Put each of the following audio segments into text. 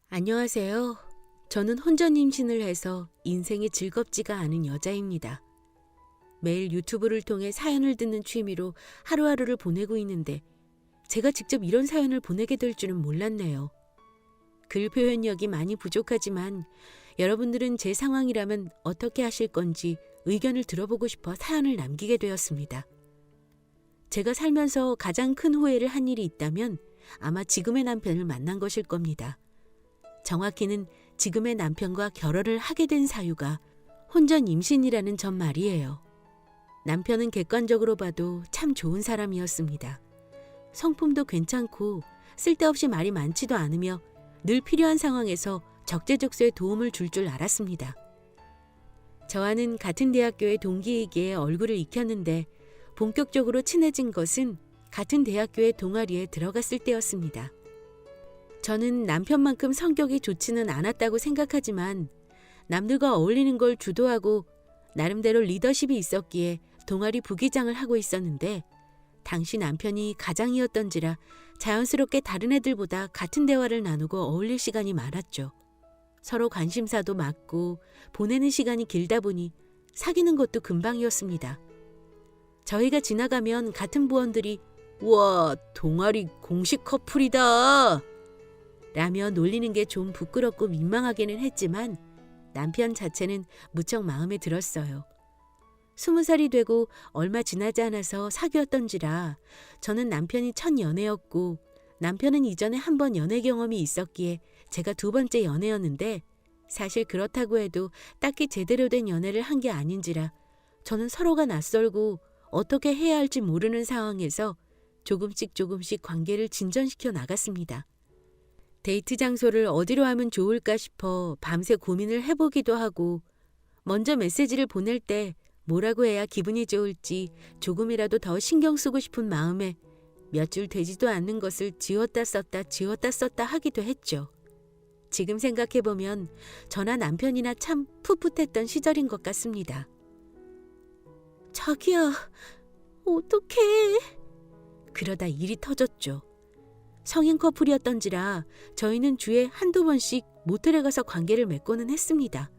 안녕하세요. 저는 혼전 임신을 해서 인생이 즐겁지가 않은 여자입니다. 매일 유튜브를 통해 사연을 듣는 취미로 하루하루를 보내고 있는데 제가 직접 이런 사연을 보내게 될 줄은 몰랐네요. 글 표현력이 많이 부족하지만 여러분들은 제 상황이라면 어떻게 하실 건지 의견을 들어보고 싶어 사연을 남기게 되었습니다. 제가 살면서 가장 큰 후회를 한 일이 있다면 아마 지금의 남편을 만난 것일 겁니다. 정확히는 지금의 남편과 결혼을 하게 된 사유가 혼전 임신이라는 점 말이에요. 남편은 객관적으로 봐도 참 좋은 사람이었습니다. 성품도 괜찮고 쓸데없이 말이 많지도 않으며 늘 필요한 상황에서 적재적소에 도움을 줄 알았습니다. 저와는 같은 대학교의 동기이기에 얼굴을 익혔는데 본격적으로 친해진 것은 같은 대학교의 동아리에 들어갔을 때였습니다. 저는 남편만큼 성격이 좋지는 않았다고 생각하지만 남들과 어울리는 걸 주도하고 나름대로 리더십이 있었기에 동아리 부기장을 하고 있었는데 당시 남편이 가장이었던지라 자연스럽게 다른 애들보다 같은 대화를 나누고 어울릴 시간이 많았죠. 서로 관심사도 맞고 보내는 시간이 길다 보니 사귀는 것도 금방이었습니다. 저희가 지나가면 같은 부원들이 "우와, 동아리 공식 커플이다" 라며 놀리는 게 좀 부끄럽고 민망하기는 했지만 남편 자체는 무척 마음에 들었어요. 20살이 되고 얼마 지나지 않아서 사귀었던지라 저는 남편이 첫 연애였고 남편은 이전에 한 번 연애 경험이 있었기에 제가 두 번째 연애였는데 사실 그렇다고 해도 딱히 제대로 된 연애를 한 게 아닌지라 저는 서로가 낯설고 어떻게 해야 할지 모르는 상황에서 조금씩 관계를 진전시켜 나갔습니다. 데이트 장소를 어디로 하면 좋을까 싶어 밤새 고민을 해보기도 하고 먼저 메시지를 보낼 때 뭐라고 해야 기분이 좋을지 조금이라도 더 신경 쓰고 싶은 마음에 몇 줄 되지도 않는 것을 지웠다 썼다 하기도 했죠. 지금 생각해보면 저나 남편이나 참 풋풋했던 시절인 것 같습니다. 자기야, 어떡해. 그러다 일이 터졌죠. 성인 커플이었던지라 저희는 주에 한두 번씩 모텔에 가서 관계를 맺고는 했습니다.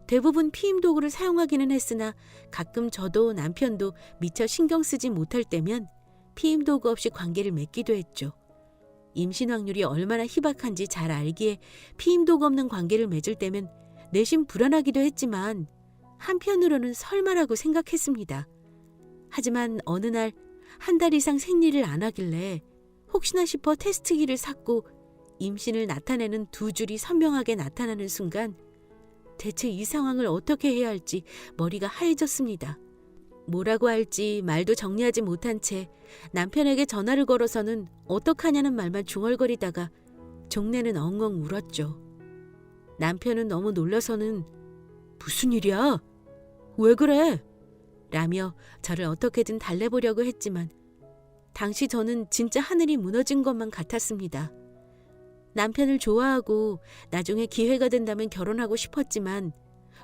대부분 피임 도구를 사용하기는 했으나 가끔 저도 남편도 미처 신경 쓰지 못할 때면 피임 도구 없이 관계를 맺기도 했죠. 임신 확률이 얼마나 희박한지 잘 알기에 피임 도구 없는 관계를 맺을 때면 내심 불안하기도 했지만 한편으로는 설마라고 생각했습니다. 하지만 어느 날 한 달 이상 생리를 안 하길래 혹시나 싶어 테스트기를 샀고 임신을 나타내는 두 줄이 선명하게 나타나는 순간 대체 이 상황을 어떻게 해야 할지 머리가 하얘졌습니다. 뭐라고 할지 말도 정리하지 못한 채 남편에게 전화를 걸어서는 어떡하냐는 말만 중얼거리다가 종래는 엉엉 울었죠. 남편은 너무 놀라서는 "무슨 일이야? 왜 그래?" 라며 저를 어떻게든 달래보려고 했지만 당시 저는 진짜 하늘이 무너진 것만 같았습니다. 남편을 좋아하고 나중에 기회가 된다면 결혼하고 싶었지만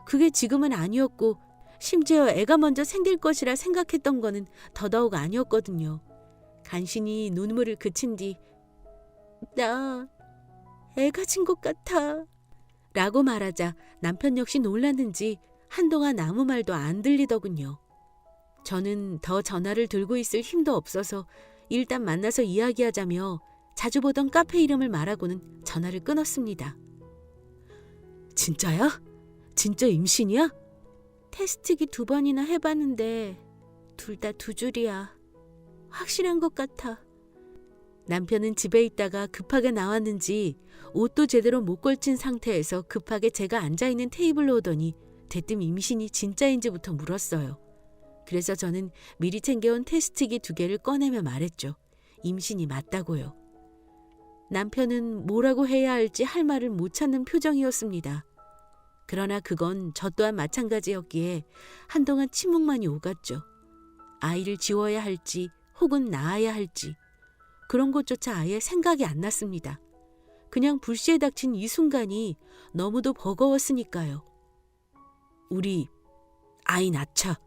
그게 지금은 아니었고 심지어 애가 먼저 생길 것이라 생각했던 거는 더더욱 아니었거든요. 간신히 눈물을 그친 뒤 "나 애 가진 것 같아" 라고 말하자 남편 역시 놀랐는지 한동안 아무 말도 안 들리더군요. 저는 더 전화를 들고 있을 힘도 없어서 일단 만나서 이야기하자며 자주 보던 카페 이름을 말하고는 전화를 끊었습니다. "진짜야? 진짜 임신이야?" "테스트기 2번이나 해봤는데 둘 다 2줄이야. 확실한 것 같아." 남편은 집에 있다가 급하게 나왔는지 옷도 제대로 못 걸친 상태에서 급하게 제가 앉아있는 테이블로 오더니 대뜸 임신이 진짜인지부터 물었어요. 그래서 저는 미리 챙겨온 테스트기 2개를 꺼내며 말했죠. 임신이 맞다고요. 남편은 뭐라고 해야 할지 할 말을 못 찾는 표정이었습니다. 그러나 그건 저 또한 마찬가지였기에 한동안 침묵만이 오갔죠. 아이를 지워야 할지 혹은 낳아야 할지 그런 것조차 아예 생각이 안 났습니다. 그냥 불시에 닥친 이 순간이 너무도 버거웠으니까요. "우리 아이 낳자."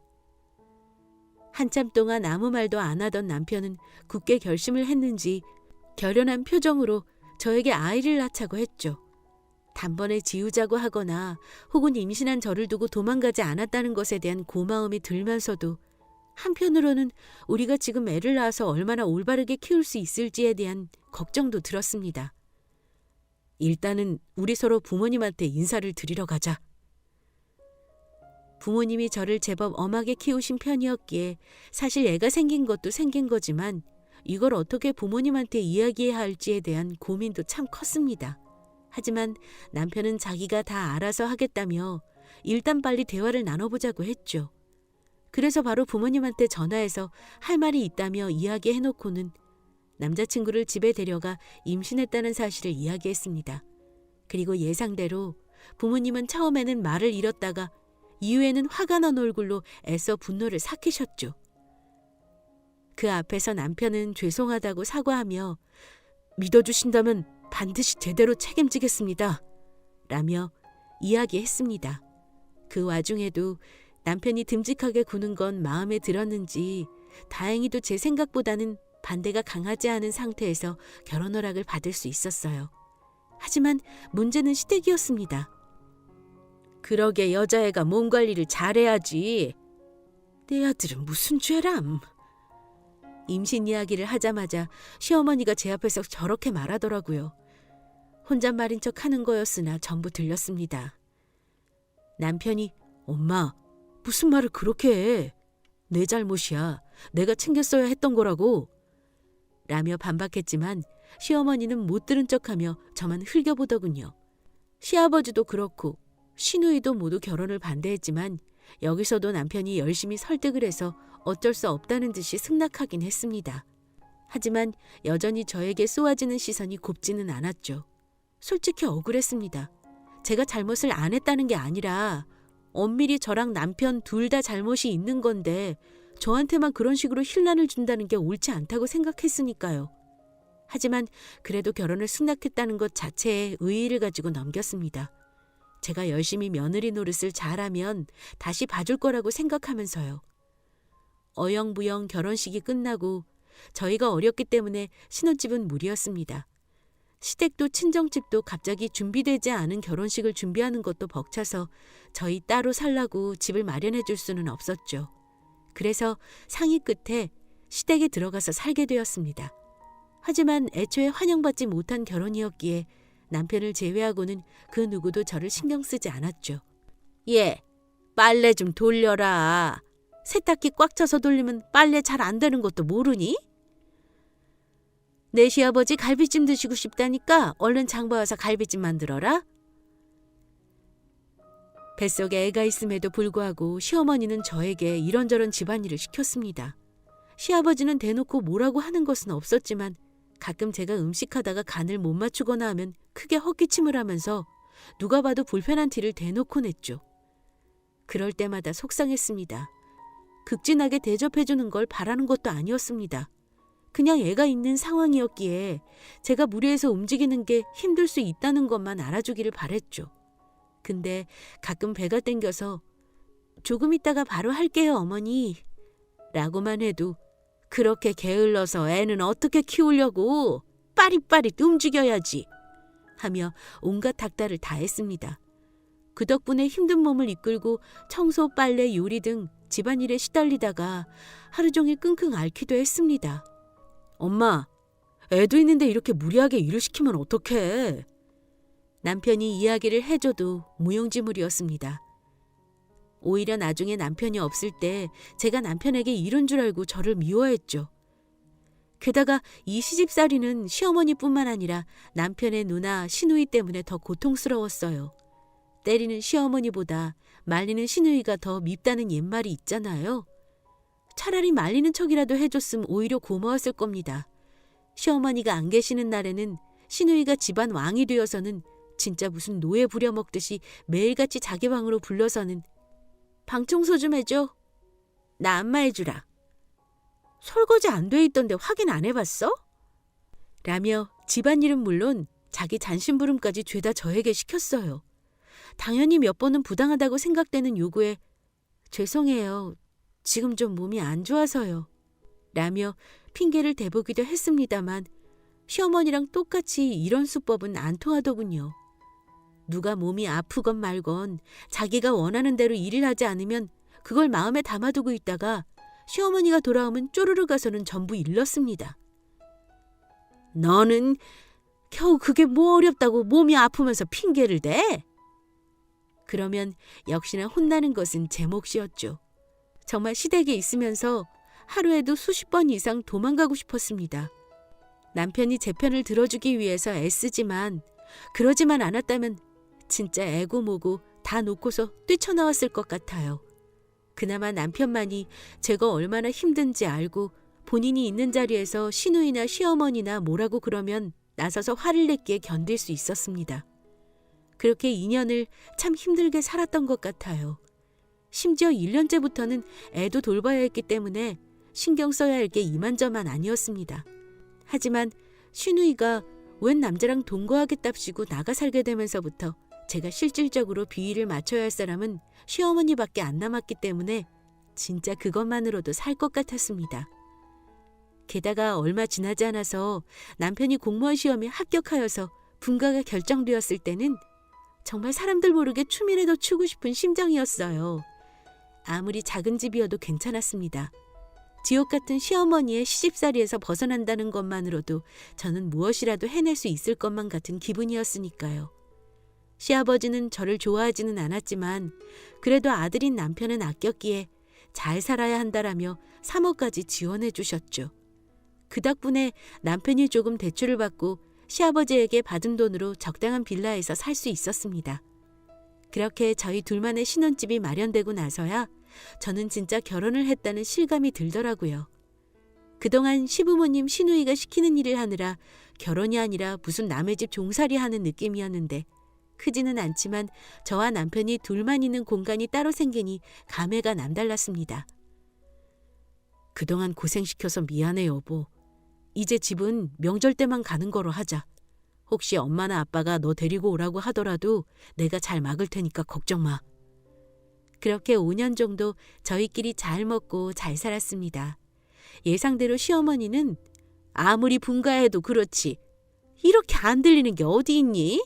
한참 동안 아무 말도 안 하던 남편은 굳게 결심을 했는지 결연한 표정으로 저에게 아이를 낳자고 했죠. 단번에 지우자고 하거나 혹은 임신한 저를 두고 도망가지 않았다는 것에 대한 고마움이 들면서도 한편으로는 우리가 지금 애를 낳아서 얼마나 올바르게 키울 수 있을지에 대한 걱정도 들었습니다. 일단은 우리 서로 부모님한테 인사를 드리러 가자. 부모님이 저를 제법 엄하게 키우신 편이었기에 사실 애가 생긴 것도 생긴 거지만 이걸 어떻게 부모님한테 이야기해야 할지에 대한 고민도 참 컸습니다. 하지만 남편은 자기가 다 알아서 하겠다며 일단 빨리 대화를 나눠보자고 했죠. 그래서 바로 부모님한테 전화해서 할 말이 있다며 이야기해놓고는 남자친구를 집에 데려가 임신했다는 사실을 이야기했습니다. 그리고 예상대로 부모님은 처음에는 말을 잃었다가 이후에는 화가 난 얼굴로 애써 분노를 삭히셨죠. 그 앞에서 남편은 죄송하다고 사과하며 믿어주신다면 반드시 제대로 책임지겠습니다. 라며 이야기했습니다. 그 와중에도 남편이 듬직하게 구는 건 마음에 들었는지 다행히도 제 생각보다는 반대가 강하지 않은 상태에서 결혼 허락을 받을 수 있었어요. 하지만 문제는 시댁이었습니다. 그러게 여자애가 몸 관리를 잘해야지. 내 아들은 무슨 죄람. 임신 이야기를 하자마자 시어머니가 제 앞에서 저렇게 말하더라고요. 혼잣말인 척 하는 거였으나 전부 들렸습니다. 남편이 엄마 무슨 말을 그렇게 해. 내 잘못이야. 내가 챙겼어야 했던 거라고. 라며 반박했지만 시어머니는 못 들은 척하며 저만 흘겨보더군요. 시아버지도 그렇고 시누이도 모두 결혼을 반대했지만 여기서도 남편이 열심히 설득을 해서 어쩔 수 없다는 듯이 승낙하긴 했습니다. 하지만 여전히 저에게 쏘아지는 시선이 곱지는 않았죠. 솔직히 억울했습니다. 제가 잘못을 안 했다는 게 아니라 엄밀히 저랑 남편 둘 다 잘못이 있는 건데 저한테만 그런 식으로 힐난을 준다는 게 옳지 않다고 생각했으니까요. 하지만 그래도 결혼을 승낙했다는 것 자체에 의의를 가지고 넘겼습니다. 제가 열심히 며느리 노릇을 잘하면 다시 봐줄 거라고 생각하면서요. 어영부영 결혼식이 끝나고 저희가 어렸기 때문에 신혼집은 무리였습니다. 시댁도 친정집도 갑자기 준비되지 않은 결혼식을 준비하는 것도 벅차서 저희 따로 살라고 집을 마련해 줄 수는 없었죠. 그래서 상의 끝에 시댁에 들어가서 살게 되었습니다. 하지만 애초에 환영받지 못한 결혼이었기에 남편을 제외하고는 그 누구도 저를 신경 쓰지 않았죠. 예, 빨래 좀 돌려라. 세탁기 꽉 차서 돌리면 빨래 잘 안 되는 것도 모르니? 내 시아버지 갈비찜 드시고 싶다니까 얼른 장봐와서 갈비찜 만들어라. 뱃속에 애가 있음에도 불구하고 시어머니는 저에게 이런저런 집안일을 시켰습니다. 시아버지는 대놓고 뭐라고 하는 것은 없었지만 가끔 제가 음식하다가 간을 못 맞추거나 하면 크게 헛기침을 하면서 누가 봐도 불편한 티를 대놓고 냈죠. 그럴 때마다 속상했습니다. 극진하게 대접해주는 걸 바라는 것도 아니었습니다. 그냥 애가 있는 상황이었기에 제가 무리해서 움직이는 게 힘들 수 있다는 것만 알아주기를 바랬죠. 근데 가끔 배가 땡겨서 조금 있다가 바로 할게요 어머니 라고만 해도 그렇게 게을러서 애는 어떻게 키우려고 빠릿빠릿 움직여야지 하며 온갖 닥달을 다 했습니다. 그 덕분에 힘든 몸을 이끌고 청소, 빨래, 요리 등 집안일에 시달리다가 하루 종일 끙끙 앓기도 했습니다. 엄마, 애도 있는데 이렇게 무리하게 일을 시키면 어떡해? 남편이 이야기를 해줘도 무용지물이었습니다. 오히려 나중에 남편이 없을 때 제가 남편에게 이런 줄 알고 저를 미워했죠. 게다가 이 시집살이는 시어머니뿐만 아니라 남편의 누나, 시누이 때문에 더 고통스러웠어요. 때리는 시어머니보다 말리는 시누이가 더 밉다는 옛말이 있잖아요. 차라리 말리는 척이라도 해줬으면 오히려 고마웠을 겁니다. 시어머니가 안 계시는 날에는 시누이가 집안 왕이 되어서는 진짜 무슨 노예 부려먹듯이 매일같이 자기 방으로 불러서는 방 청소 좀 해줘. 나 안마해주라. 설거지 안 돼 있던데 확인 안 해봤어? 라며 집안일은 물론 자기 잔심부름까지 죄다 저에게 시켰어요. 당연히 몇 번은 부당하다고 생각되는 요구에 죄송해요. 지금 좀 몸이 안 좋아서요. 라며 핑계를 대보기도 했습니다만 시어머니랑 똑같이 이런 수법은 안 통하더군요. 누가 몸이 아프건 말건 자기가 원하는 대로 일을 하지 않으면 그걸 마음에 담아두고 있다가 시어머니가 돌아오면 쪼르르 가서는 전부 일렀습니다. 너는 겨우 그게 뭐 어렵다고 몸이 아프면서 핑계를 대? 그러면 역시나 혼나는 것은 제 몫이었죠. 정말 시댁에 있으면서 하루에도 수십 번 이상 도망가고 싶었습니다. 남편이 제 편을 들어주기 위해서 애쓰지만 그러지만 않았다면 진짜 애고 뭐고 다 놓고서 뛰쳐나왔을 것 같아요. 그나마 남편만이 제가 얼마나 힘든지 알고 본인이 있는 자리에서 시누이나 시어머니나 뭐라고 그러면 나서서 화를 냈기에 견딜 수 있었습니다. 그렇게 2년을 참 힘들게 살았던 것 같아요. 심지어 1년째부터는 애도 돌봐야 했기 때문에 신경 써야 할 게 이만저만 아니었습니다. 하지만 시누이가 웬 남자랑 동거하겠답시고 나가 살게 되면서부터 제가 실질적으로 비위를 맞춰야 할 사람은 시어머니밖에 안 남았기 때문에 진짜 그것만으로도 살 것 같았습니다. 게다가 얼마 지나지 않아서 남편이 공무원 시험에 합격하여서 분가가 결정되었을 때는 정말 사람들 모르게 춤이라도 추고 싶은 심정이었어요. 아무리 작은 집이어도 괜찮았습니다. 지옥 같은 시어머니의 시집살이에서 벗어난다는 것만으로도 저는 무엇이라도 해낼 수 있을 것만 같은 기분이었으니까요. 시아버지는 저를 좋아하지는 않았지만 그래도 아들인 남편은 아꼈기에 잘 살아야 한다라며 3억까지 지원해 주셨죠. 그 덕분에 남편이 조금 대출을 받고 시아버지에게 받은 돈으로 적당한 빌라에서 살 수 있었습니다. 그렇게 저희 둘만의 신혼집이 마련되고 나서야 저는 진짜 결혼을 했다는 실감이 들더라고요. 그동안 시부모님 시누이가 시키는 일을 하느라 결혼이 아니라 무슨 남의 집 종살이 하는 느낌이었는데 크지는 않지만 저와 남편이 둘만 있는 공간이 따로 생기니 감회가 남달랐습니다. 그동안 고생시켜서 미안해 여보. 이제 집은 명절 때만 가는 거로 하자. 혹시 엄마나 아빠가 너 데리고 오라고 하더라도 내가 잘 막을 테니까 걱정 마. 그렇게 5년 정도 저희끼리 잘 먹고 잘 살았습니다. 예상대로 시어머니는 아무리 분가해도 그렇지 이렇게 안 들리는 게 어디 있니?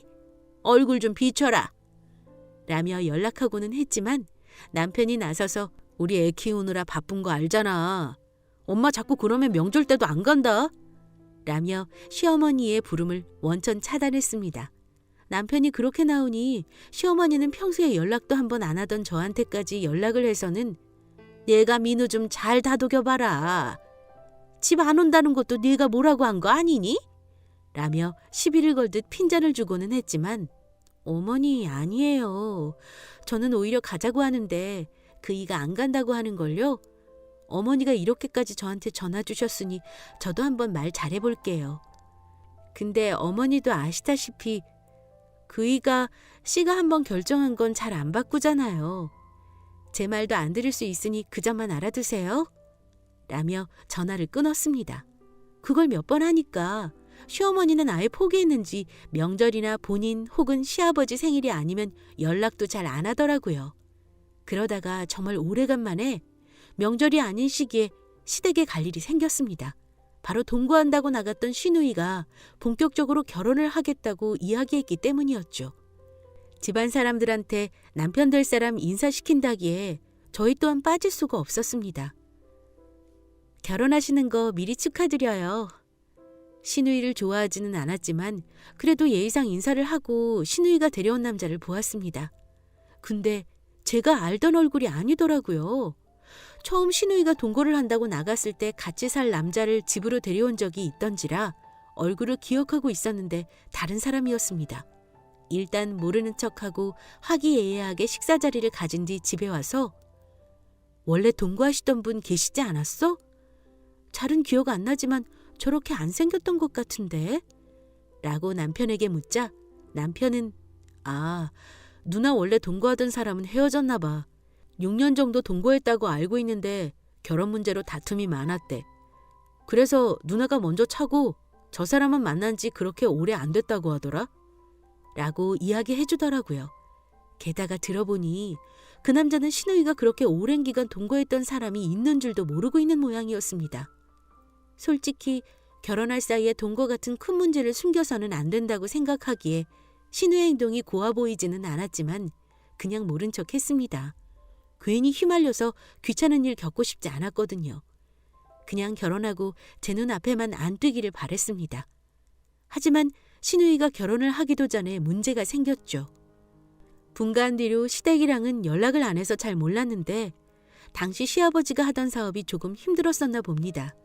얼굴 좀 비춰라. 라며 연락하고는 했지만 남편이 나서서 우리 애 키우느라 바쁜 거 알잖아. 엄마 자꾸 그러면 명절 때도 안 간다. 라며 시어머니의 부름을 원천 차단했습니다. 남편이 그렇게 나오니 시어머니는 평소에 연락도 한 번 안 하던 저한테까지 연락을 해서는 내가 민우 좀 잘 다독여봐라. 집 안 온다는 것도 네가 뭐라고 한 거 아니니? 라며 시비를 걸듯 핀잔을 주고는 했지만 어머니 아니에요. 저는 오히려 가자고 하는데 그이가 안 간다고 하는 걸요. 어머니가 이렇게까지 저한테 전화 주셨으니 저도 한번 말 잘해볼게요. 근데 어머니도 아시다시피 그이가 씨가 한번 결정한 건 잘 안 바꾸잖아요. 제 말도 안 들을 수 있으니 그 점만 알아두세요. 라며 전화를 끊었습니다. 그걸 몇 번 하니까 시어머니는 아예 포기했는지 명절이나 본인 혹은 시아버지 생일이 아니면 연락도 잘 안 하더라고요. 그러다가 정말 오래간만에 명절이 아닌 시기에 시댁에 갈 일이 생겼습니다. 바로 동거한다고 나갔던 시누이가 본격적으로 결혼을 하겠다고 이야기했기 때문이었죠. 집안 사람들한테 남편 될 사람 인사시킨다기에 저희 또한 빠질 수가 없었습니다. 결혼하시는 거 미리 축하드려요. 시누이를 좋아하지는 않았지만 그래도 예의상 인사를 하고 시누이가 데려온 남자를 보았습니다. 근데 제가 알던 얼굴이 아니더라고요. 처음 시누이가 동거를 한다고 나갔을 때 같이 살 남자를 집으로 데려온 적이 있던지라 얼굴을 기억하고 있었는데 다른 사람이었습니다. 일단 모르는 척하고 화기애애하게 식사 자리를 가진 뒤 집에 와서 원래 동거하시던 분 계시지 않았어? 잘은 기억 안 나지만 저렇게 안 생겼던 것 같은데? 라고 남편에게 묻자 남편은 누나 원래 동거하던 사람은 헤어졌나 봐. 6년 정도 동거했다고 알고 있는데 결혼 문제로 다툼이 많았대. 그래서 누나가 먼저 차고 저 사람은 만난 지 그렇게 오래 안 됐다고 하더라. 라고 이야기해 주더라고요. 게다가 들어보니 그 남자는 시누이가 그렇게 오랜 기간 동거했던 사람이 있는 줄도 모르고 있는 모양이었습니다. 솔직히 결혼할 사이에 동거 같은 큰 문제를 숨겨서는 안 된다고 생각하기에 신우의 행동이 고와 보이지는 않았지만 그냥 모른 척 했습니다. 괜히 휘말려서 귀찮은 일 겪고 싶지 않았거든요. 그냥 결혼하고 제 눈앞에만 안 뛰기를 바랬습니다. 하지만 신우이가 결혼을 하기도 전에 문제가 생겼죠. 분가한 뒤로 시댁이랑은 연락을 안 해서 잘 몰랐는데 당시 시아버지가 하던 사업이 조금 힘들었었나 봅니다.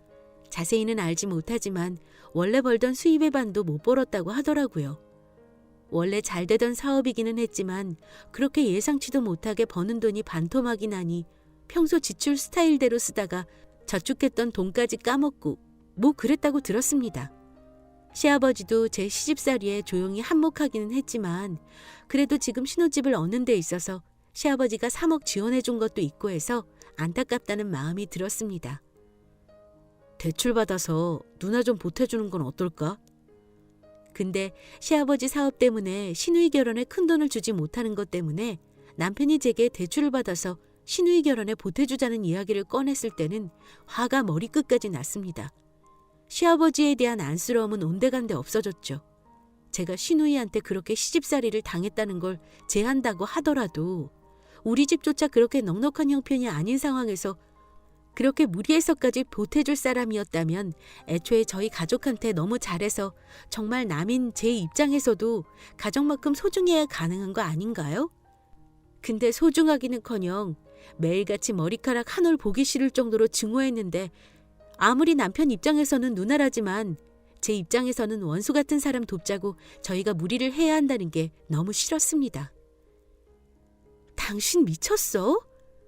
자세히는 알지 못하지만 원래 벌던 수입의 반도 못 벌었다고 하더라고요. 원래 잘 되던 사업이기는 했지만 그렇게 예상치도 못하게 버는 돈이 반토막이 나니 평소 지출 스타일대로 쓰다가 저축했던 돈까지 까먹고 뭐 그랬다고 들었습니다. 시아버지도 제 시집살이에 조용히 한몫하기는 했지만 그래도 지금 신혼집을 얻는 데 있어서 시아버지가 3억 지원해 준 것도 있고 해서 안타깝다는 마음이 들었습니다. 대출받아서 누나 좀 보태주는 건 어떨까? 근데 시아버지 사업 때문에 시누이 결혼에 큰돈을 주지 못하는 것 때문에 남편이 제게 대출을 받아서 시누이 결혼에 보태주자는 이야기를 꺼냈을 때는 화가 머리끝까지 났습니다. 시아버지에 대한 안쓰러움은 온데간데 없어졌죠. 제가 시누이한테 그렇게 시집살이를 당했다는 걸 제한다고 하더라도 우리 집조차 그렇게 넉넉한 형편이 아닌 상황에서 그렇게 무리해서까지 보태줄 사람이었다면 애초에 저희 가족한테 너무 잘해서 정말 남인 제 입장에서도 가족만큼 소중해야 가능한 거 아닌가요? 근데 소중하기는커녕 매일같이 머리카락 한 올 보기 싫을 정도로 증오했는데 아무리 남편 입장에서는 누나라지만 제 입장에서는 원수 같은 사람 돕자고 저희가 무리를 해야 한다는 게 너무 싫었습니다. 당신 미쳤어?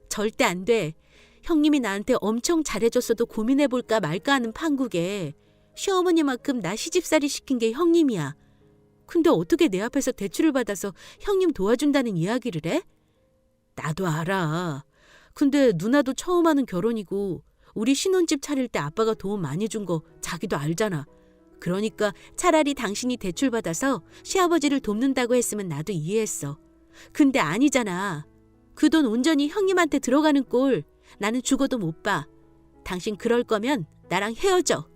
절대 안 돼. 형님이 나한테 엄청 잘해줬어도 고민해볼까 말까 하는 판국에 시어머니만큼 나 시집살이 시킨 게 형님이야. 근데 어떻게 내 앞에서 대출을 받아서 형님 도와준다는 이야기를 해? 나도 알아. 근데 누나도 처음 하는 결혼이고 우리 신혼집 차릴 때 아빠가 도움 많이 준 거 자기도 알잖아. 그러니까 차라리 당신이 대출 받아서 시아버지를 돕는다고 했으면 나도 이해했어. 근데 아니잖아. 그 돈 온전히 형님한테 들어가는 꼴 나는 죽어도 못 봐. 당신 그럴 거면 나랑 헤어져.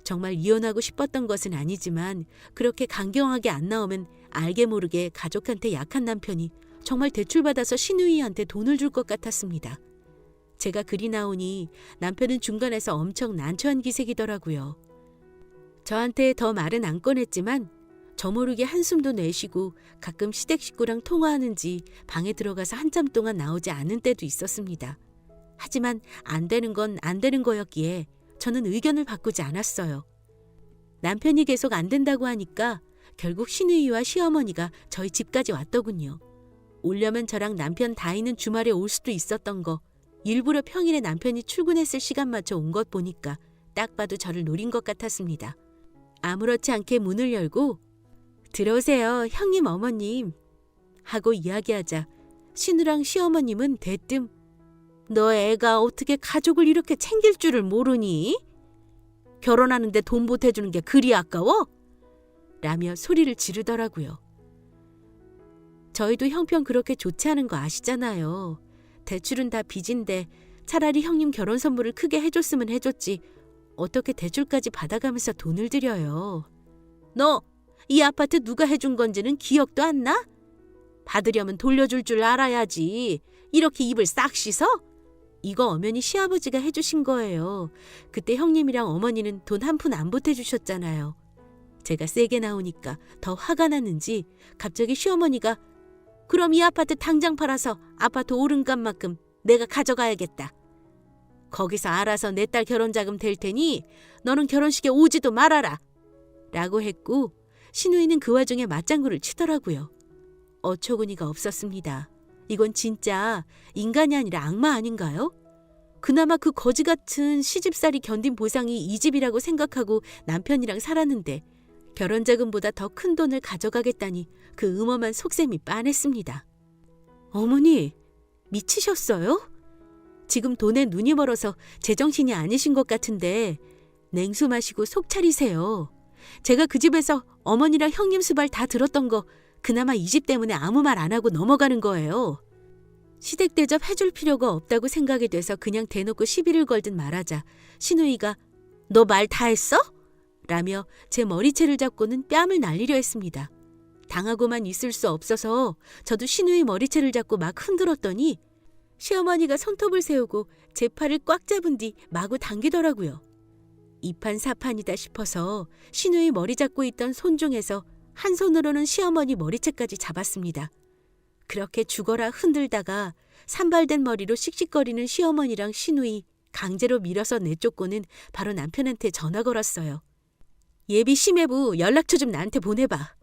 정말 이혼하고 싶었던 것은 아니지만 그렇게 강경하게 안 나오면 알게 모르게 가족한테 약한 남편이 정말 대출받아서 시누이한테 돈을 줄 것 같았습니다. 제가 그리 나오니 남편은 중간에서 엄청 난처한 기색이더라고요. 저한테 더 말은 안 꺼냈지만 저 모르게 한숨도 내쉬고 가끔 시댁 식구랑 통화하는지 방에 들어가서 한참 동안 나오지 않은 때도 있었습니다. 하지만 안 되는 건 안 되는 거였기에 저는 의견을 바꾸지 않았어요. 남편이 계속 안 된다고 하니까 결국 시누이와 시어머니가 저희 집까지 왔더군요. 오려면 저랑 남편 다이는 주말에 올 수도 있었던 거 일부러 평일에 남편이 출근했을 시간 맞춰 온 것 보니까 딱 봐도 저를 노린 것 같았습니다. 아무렇지 않게 문을 열고 들어오세요, 형님 어머님 하고 이야기하자 신우랑 시어머님은 대뜸 너 애가 어떻게 가족을 이렇게 챙길 줄을 모르니? 결혼하는데 돈 보태주는 게 그리 아까워? 라며 소리를 지르더라고요. 저희도 형편 그렇게 좋지 않은 거 아시잖아요. 대출은 다 빚인데 차라리 형님 결혼 선물을 크게 해줬으면 해줬지 어떻게 대출까지 받아가면서 돈을 들여요. 너 이 아파트 누가 해준 건지는 기억도 안 나? 받으려면 돌려줄 줄 알아야지. 이렇게 입을 싹 씻어? 이거 엄연히 시아버지가 해주신 거예요. 그때 형님이랑 어머니는 돈 한 푼 안 보태주셨잖아요. 제가 세게 나오니까 더 화가 났는지 갑자기 시어머니가 그럼 이 아파트 당장 팔아서 아파트 오름값만큼 내가 가져가야겠다. 거기서 알아서 내 딸 결혼자금 될 테니 너는 결혼식에 오지도 말아라. 라고 했고 시누이는 그 와중에 맞장구를 치더라고요. 어처구니가 없었습니다. 이건 진짜 인간이 아니라 악마 아닌가요? 그나마 그 거지 같은 시집살이 견딘 보상이 이 집이라고 생각하고 남편이랑 살았는데 결혼자금보다 더 큰 돈을 가져가겠다니 그 음험한 속셈이 빤했습니다. 어머니, 미치셨어요? 지금 돈에 눈이 멀어서 제정신이 아니신 것 같은데 냉수 마시고 속 차리세요. 제가 그 집에서 어머니랑 형님 수발 다 들었던 거 그나마 이 집 때문에 아무 말 안 하고 넘어가는 거예요. 시댁 대접 해줄 필요가 없다고 생각이 돼서 그냥 대놓고 시비를 걸듯 말하자 시누이가 너 말 다 했어? 라며 제 머리채를 잡고는 뺨을 날리려 했습니다. 당하고만 있을 수 없어서 저도 신우의 머리채를 잡고 막 흔들었더니 시어머니가 손톱을 세우고 제 팔을 꽉 잡은 뒤 마구 당기더라고요. 이판사판이다 싶어서 신우의 머리 잡고 있던 손 중에서 한 손으로는 시어머니 머리채까지 잡았습니다. 그렇게 죽어라 흔들다가 산발된 머리로 씩씩거리는 시어머니랑 신우이 강제로 밀어서 내쫓고는 바로 남편한테 전화 걸었어요. 예비 심해부 연락처 좀 나한테 보내봐.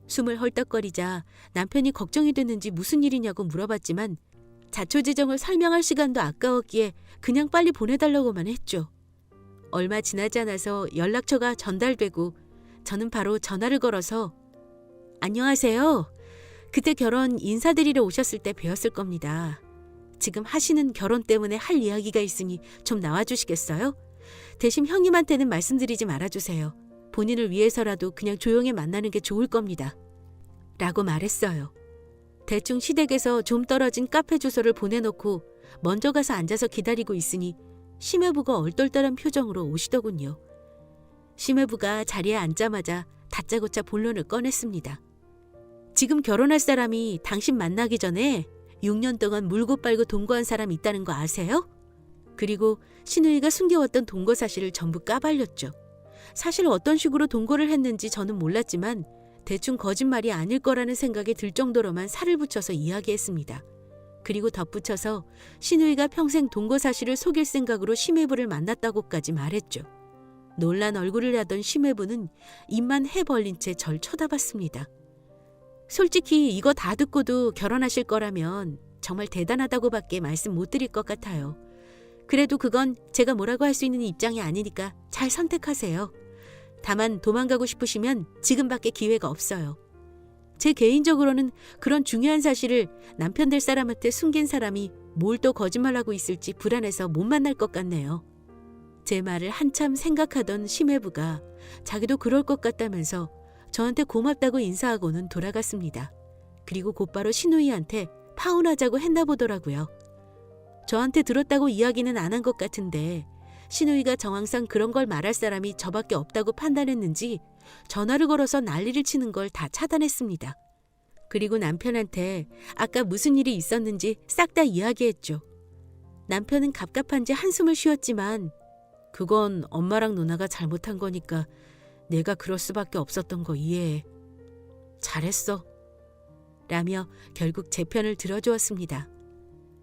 숨을 헐떡거리자 남편이 걱정이 됐는지 무슨 일이냐고 물어봤지만 자초지종을 설명할 시간도 아까웠기에 그냥 빨리 보내달라고만 했죠. 얼마 지나지 않아서 연락처가 전달되고 저는 바로 전화를 걸어서 안녕하세요. 그때 결혼 인사드리러 오셨을 때 뵈었을 겁니다. 지금 하시는 결혼 때문에 할 이야기가 있으니 좀 나와주시겠어요? 대신 형님한테는 말씀드리지 말아주세요. 본인을 위해서라도 그냥 조용히 만나는 게 좋을 겁니다. 라고 말했어요. 대충 시댁에서 좀 떨어진 카페 주소를 보내놓고 먼저 가서 앉아서 기다리고 있으니 심해부가 얼떨떨한 표정으로 오시더군요. 심해부가 자리에 앉자마자 다짜고짜 본론을 꺼냈습니다. 지금 결혼할 사람이 당신 만나기 전에 6년 동안 물고 빨고 동거한 사람 있다는 거 아세요? 그리고 신우이가 숨겨왔던 동거 사실을 전부 까발렸죠. 사실 어떤 식으로 동거를 했는지 저는 몰랐지만 대충 거짓말이 아닐 거라는 생각이 들 정도로만 살을 붙여서 이야기했습니다. 그리고 덧붙여서 신우이가 평생 동거 사실을 속일 생각으로 심해부를 만났다고까지 말했죠. 놀란 얼굴을 하던 심해부는 입만 해 벌린 채 절 쳐다봤습니다. 솔직히 이거 다 듣고도 결혼하실 거라면 정말 대단하다고밖에 말씀 못 드릴 것 같아요. 그래도 그건 제가 뭐라고 할 수 있는 입장이 아니니까 잘 선택하세요. 다만 도망가고 싶으시면 지금밖에 기회가 없어요. 제 개인적으로는 그런 중요한 사실을 남편 될 사람한테 숨긴 사람이 뭘 또 거짓말하고 있을지 불안해서 못 만날 것 같네요. 제 말을 한참 생각하던 심해부가 자기도 그럴 것 같다면서 저한테 고맙다고 인사하고는 돌아갔습니다. 그리고 곧바로 신우이한테 파혼하자고 했나 보더라고요. 저한테 들었다고 이야기는 안 한 것 같은데 신우이가 정황상 그런 걸 말할 사람이 저밖에 없다고 판단했는지 전화를 걸어서 난리를 치는 걸 다 차단했습니다. 그리고 남편한테 아까 무슨 일이 있었는지 싹 다 이야기했죠. 남편은 갑갑한지 한숨을 쉬었지만 그건 엄마랑 누나가 잘못한 거니까 내가 그럴 수밖에 없었던 거 이해해. 잘했어. 라며 결국 제 편을 들어주었습니다.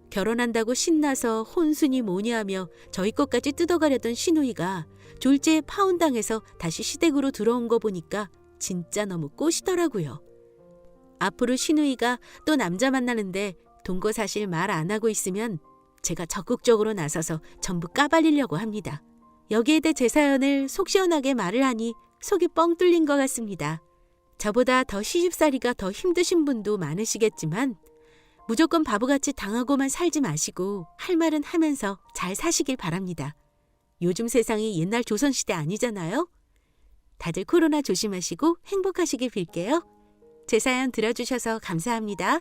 결혼한다고 신나서 혼순이 뭐니 하며 저희 것까지 뜯어가려던 신우이가 졸지에 파혼당해서 다시 시댁으로 들어온 거 보니까 진짜 너무 꼬시더라고요. 앞으로 신우이가 또 남자 만나는데 동거 사실 말 안 하고 있으면 제가 적극적으로 나서서 전부 까발리려고 합니다. 여기에 대해 제 사연을 속 시원하게 말을 하니 속이 뻥 뚫린 것 같습니다. 저보다 더 시집살이가 더 힘드신 분도 많으시겠지만 무조건 바보같이 당하고만 살지 마시고 할 말은 하면서 잘 사시길 바랍니다. 요즘 세상이 옛날 조선시대 아니잖아요? 다들 코로나 조심하시고 행복하시길 빌게요. 제 사연 들어주셔서 감사합니다.